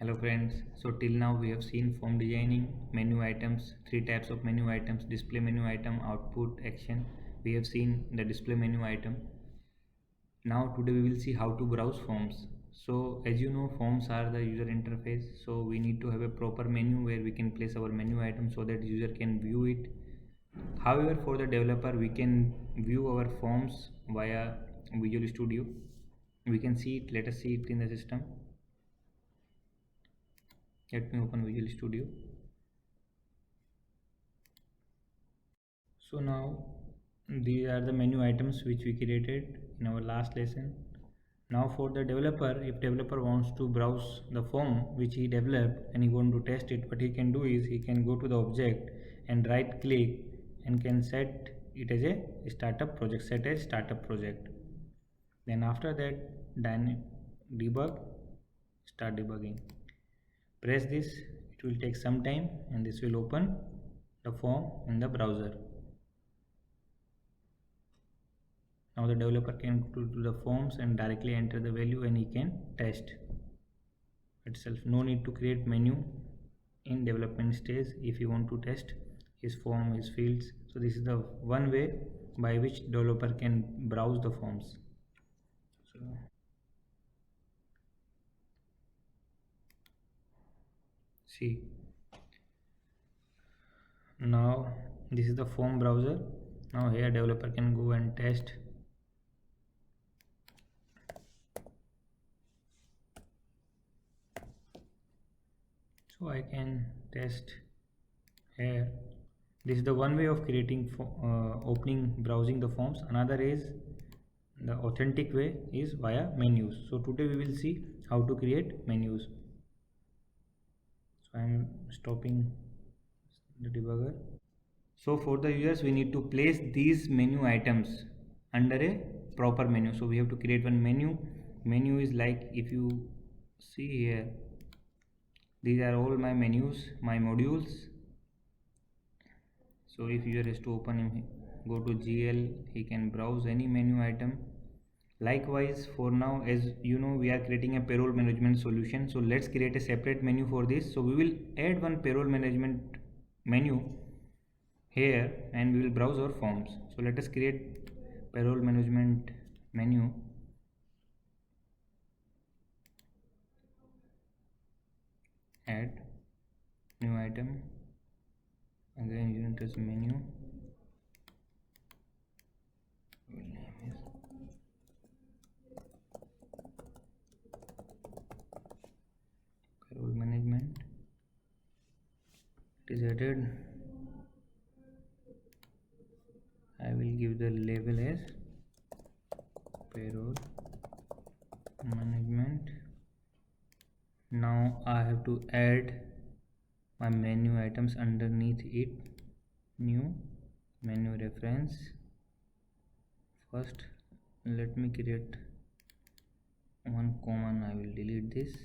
Hello friends, so till now we have seen form designing, menu items, three types of menu items: display menu item, output, action. We have seen the display menu item. Now today we will see how to browse forms. So as you know, forms are the user interface, so we need to have a proper menu where we can place our menu item so that user can view it. However, for the developer we can view our forms via Visual Studio. We can see it, let us see it in the system. Let me open Visual Studio. So now these are the menu items which we created in our last lesson. Now for the developer, if developer wants to browse the form which he developed and he want to test it, what he can do is he can go to the object and right click and can set it as a startup project, set as startup project. Then after that debug, start debugging. Press this, it will take some time and this will open the form in the browser. Now the developer can go to the forms and directly enter the value and he can test itself. No need to create menu in development stage if you want to test his form, his fields. So this is the one way by which developer can browse the forms. So see, now this is the form browser. Now here developer can go and test. So I can test here. This is the one way of creating opening browsing the forms. Another is the authentic way is via menus. So today we will see how to create menus. So I am stopping the debugger. So for the users we need to place these menu items under a proper menu. So we have to create one menu. Menu is like, if you see here, these are all my menus, my modules. So if user has to open him, go to GL, he can browse any menu item. Likewise, for now, as you know, we are creating a payroll management solution. So let's create a separate menu for this. So we will add one payroll management menu here and we will browse our forms. So let us create payroll management menu. Add new item. Again, unit is menu. Name is payroll management. It is added. I will give the label as payroll management. Now I have to add my menu items underneath it. New menu reference. First let me create one common. I will delete this.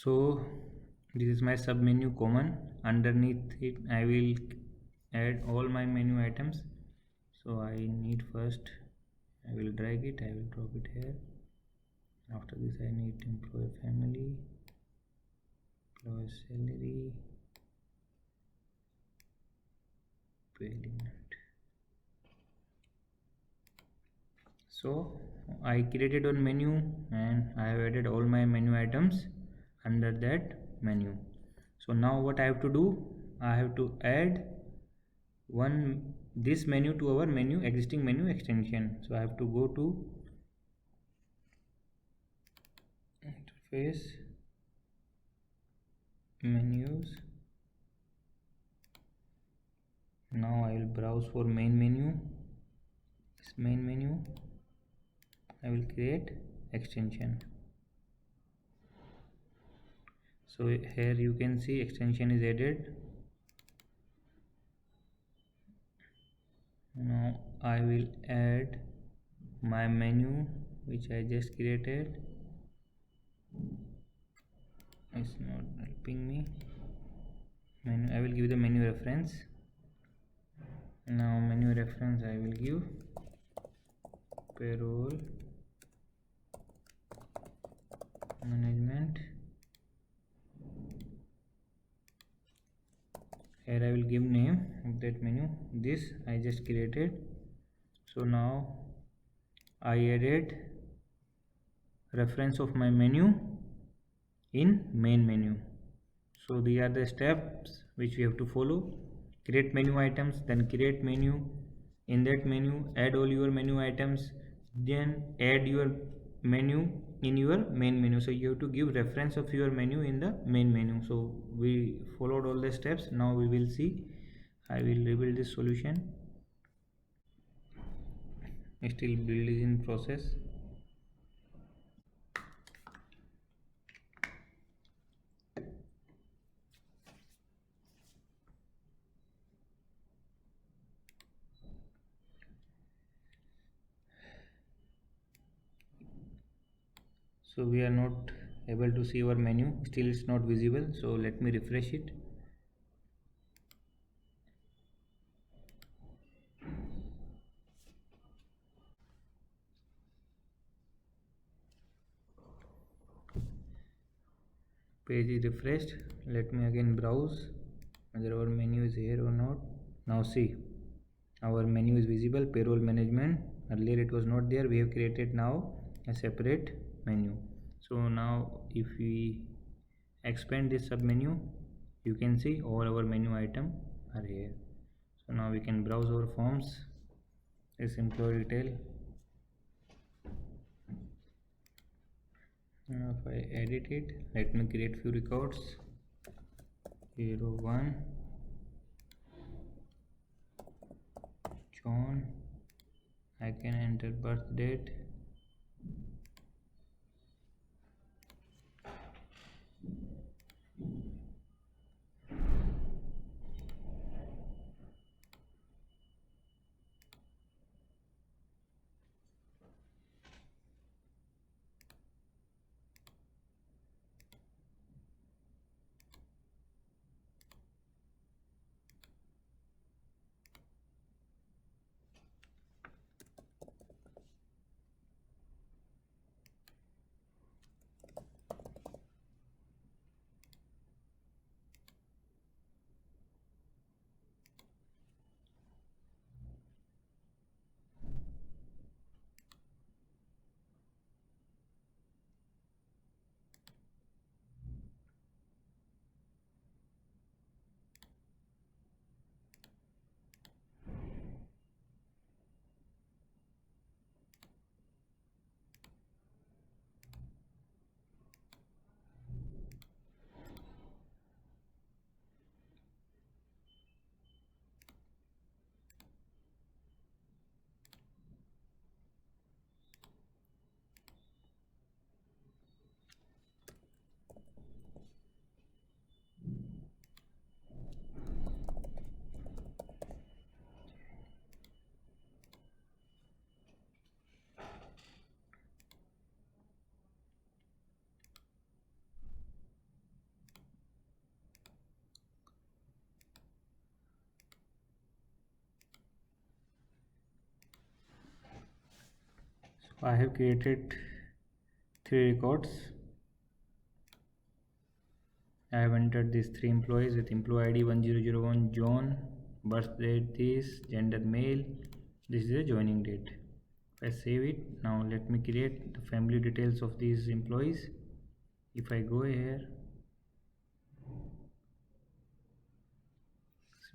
So this is my sub menu common. Underneath it I will add all my menu items. So I need first, I will drag it, I will drop it here. After this I need employee family, employee salary, pay limit. So I created one menu and I have added all my menu items under that menu. So now what I have to do, I have to add this menu to our menu existing menu extension. So I have to go to interface, menus. Now I will browse for main menu. This main menu I will create extension. So here you can see extension is added. Now I will add my menu which I just created is not helping me. Menu, I will give the menu reference. Now menu reference I will give payroll management. Here I will give name of that menu. This I just created. So now I added reference of my menu in main menu. So these are the steps which we have to follow. Create menu items, then create menu. In that menu add all your menu items, then add your menu in your main menu. So you have to give reference of your menu in the main menu. So we followed all the steps. Now we will see. I will rebuild this solution. Still build is in process. So we are not able to see our menu, still it's not visible. So let me refresh it. Page is refreshed. Let me again browse whether our menu is here or not. Now see, our menu is visible. Payroll management, earlier it was not there. We have created now a separate menu. So now if we expand this sub menu, you can see all our menu item are here. So now we can browse our forms. This employee detail. Now if I edit it, let me create few records. 01 John. I can enter birth date. I have created 3 records. I have entered these 3 employees with employee ID 1001 John, birth date this, gender male, this is the joining date. If I save it, now let me create the family details of these employees. If I go here,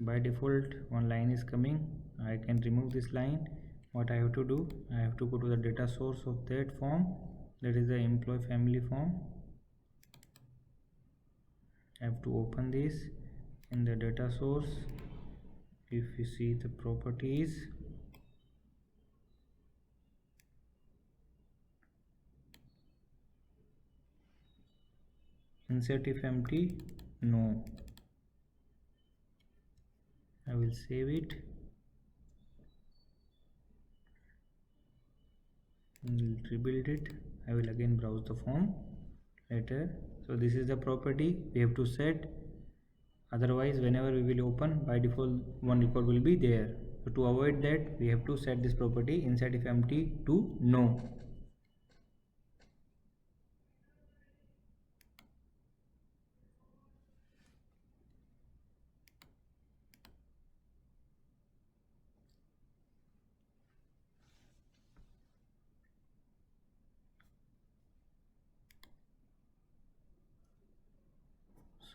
by default one line is coming. I can remove this line. What I have to do, I have to go to the data source of that form, that is the employee family form. I have to open this in the data source. If you see the properties, insert if empty, no. I will save it. We'll rebuild it. I will again browse the form later. So this is the property we have to set, otherwise whenever we will open, by default one record will be there. So to avoid that, we have to set this property inside if empty to no.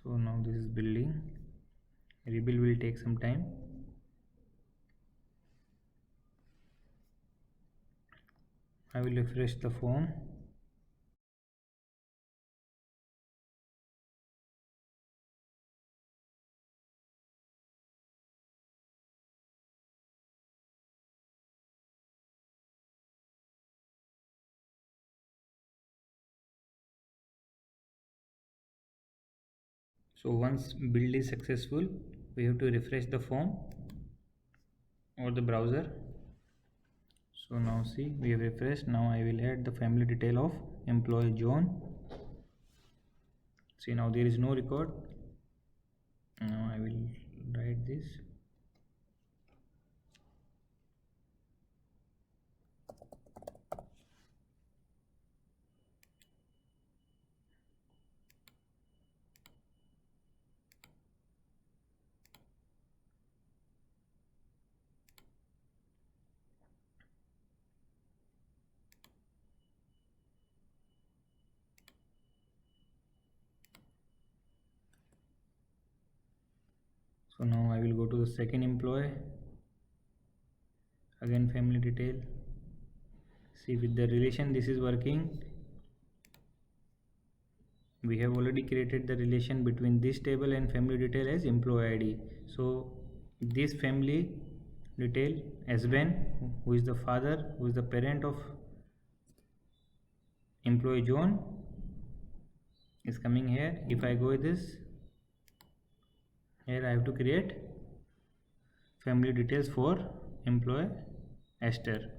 So now this is building. Rebuild will take some time. I will refresh the form. So once build is successful, we have to refresh the form or the browser. So now see, we have refreshed. Now I will add the family detail of employee John. See, now there is no record. Now I will write this. So now I will go to the second employee. Again family detail. See, with the relation this is working. We have already created the relation between this table and family detail as employee ID. So this family detail Sven, who is the father, who is the parent of employee John, is coming here. If I go with this, here I have to create family details for employee Esther.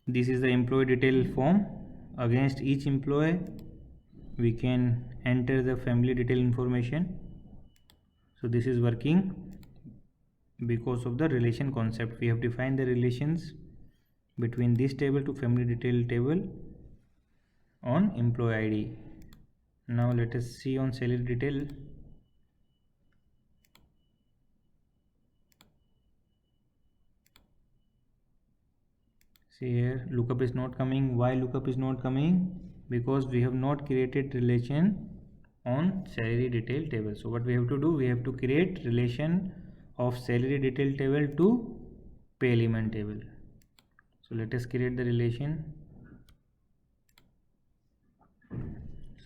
This is the employee detail form. Against each employee we can enter the family detail information. So this is working because of the relation concept. We have defined the relations between this table to family detail table on employee ID. Now let us see on salary detail. See here, lookup is not coming. Why lookup is not coming? Because we have not created relation on salary detail table. So what we have to do, we have to create relation of salary detail table to pay element table. So let us create the relation.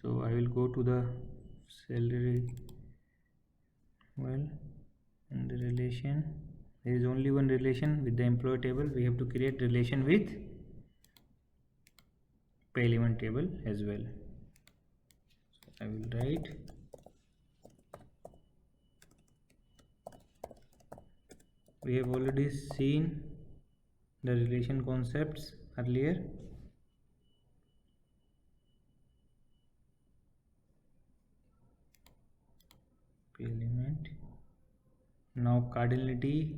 So I will go to the salary, well, and the relation. There is only one relation with the employee table. We have to create relation with pay element table as well. So I will write we have already seen the relation concepts earlier. Pay element. Now cardinality.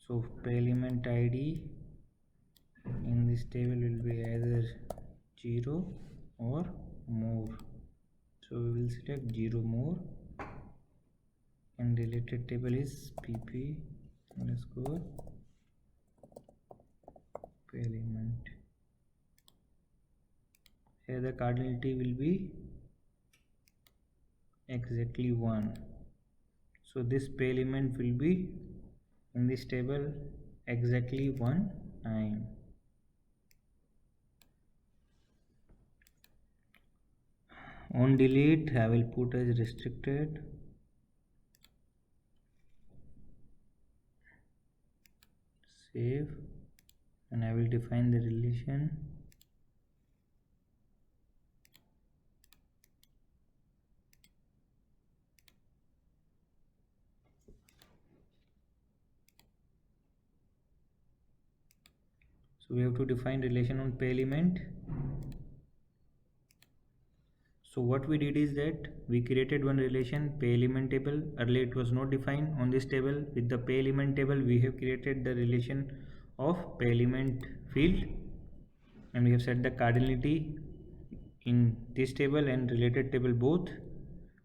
So pay element ID in this table will be either 0 or more. So we will select 0 more, and related table is pp underscore pay element. Here the cardinality will be exactly 1. So this pay element will be in this table exactly 1 9. On delete I will put as restricted, save, and I will define the relation. So we have to define relation on pay element. So what we did is that we created one relation, pay element table. Earlier it was not defined on this table. With the pay element table we have created the relation of pay element field, and we have set the cardinality in this table and related table both.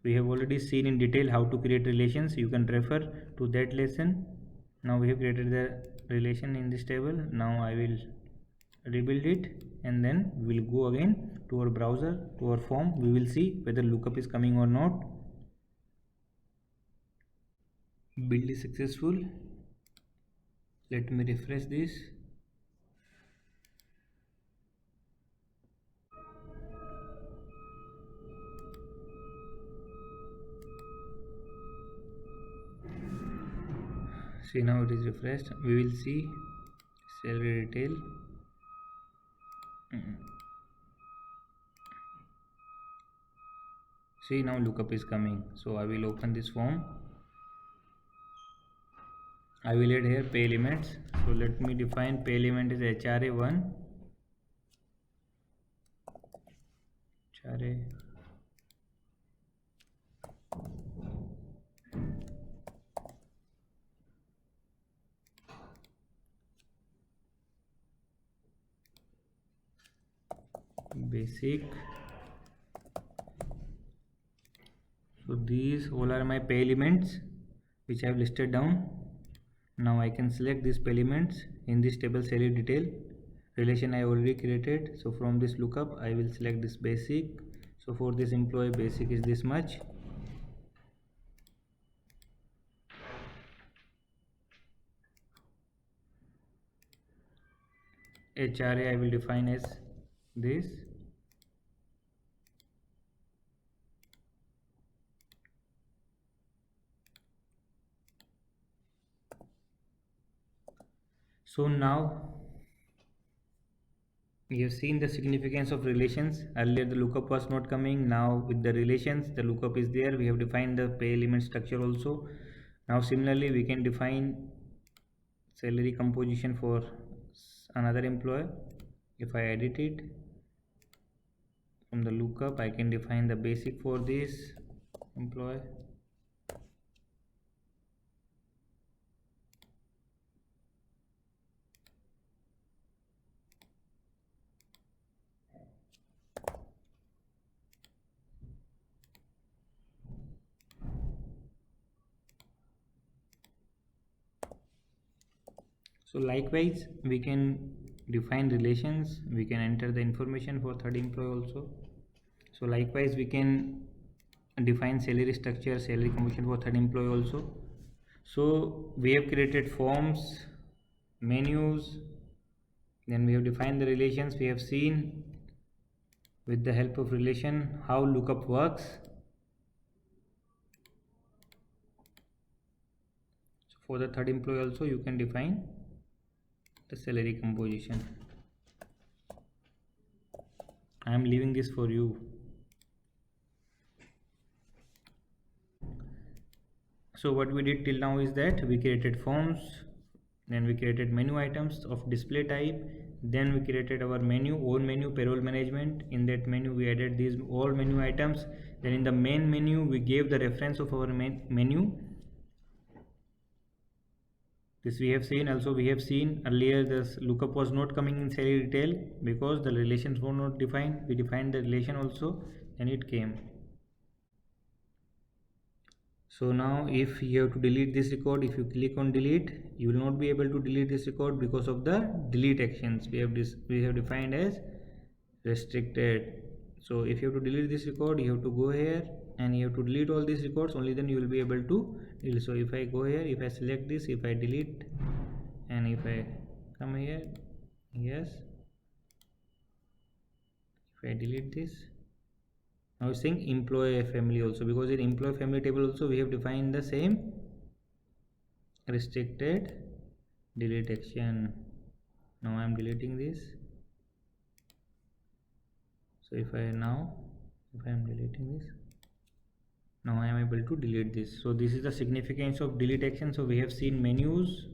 We have already seen in detail how to create relations. You can refer to that lesson. Now we have created the relation in this table. Now I will rebuild it, and then we will go again to our browser, to our form. We will see whether lookup is coming or not. Build is successful. Let me refresh this. See, now it is refreshed. We will see salary detail. See, now lookup is coming. So I will open this form. I will add here pay elements. So let me define pay element is HRA1, HRA basic. So these all are my pay elements which I have listed down. Now I can select these pay elements in this table salary detail relation I already created. So from this lookup I will select this basic. So for this employee basic is this much. HRA I will define as this. So now we have seen the significance of relations. Earlier the lookup was not coming. Now with the relations the lookup is there. We have defined the pay element structure also. Now similarly we can define salary composition for another employee. If I edit it from the lookup, I can define the basic for this employee. So likewise we can define relations, we can enter the information for third employee also. So likewise we can define salary structure, salary composition for third employee also. So we have created forms, menus, then we have defined the relations. We have seen with the help of relation how lookup works. So for the third employee also you can define the salary composition. I am leaving this for you. So what we did till now is that we created forms, then we created menu items of display type, then we created our menu, own menu, payroll management. In that menu we added these all menu items. Then in the main menu we gave the reference of our menu. This we have seen. Also we have seen earlier this lookup was not coming in salary detail because the relations were not defined. We defined the relation also and it came. So now if you have to delete this record, if you click on delete, you will not be able to delete this record because of the delete actions we have defined as restricted. So if you have to delete this record, you have to go here and you have to delete all these records, only then you will be able to delete. So if I go here, if I select this, if I delete, and if I come here, yes, if I delete this, now it's saying employee family also, because in employee family table also we have defined the same restricted delete action. Now I am deleting this. So if I am deleting this, now I am able to delete this. So this is the significance of delete action. So we have seen menus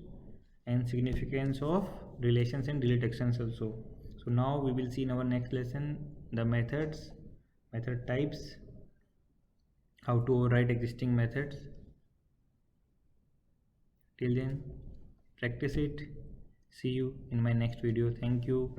and significance of relations and delete actions also. So now we will see in our next lesson the methods, method types, how to override existing methods. Till then, practice it. See you in my next video. Thank you.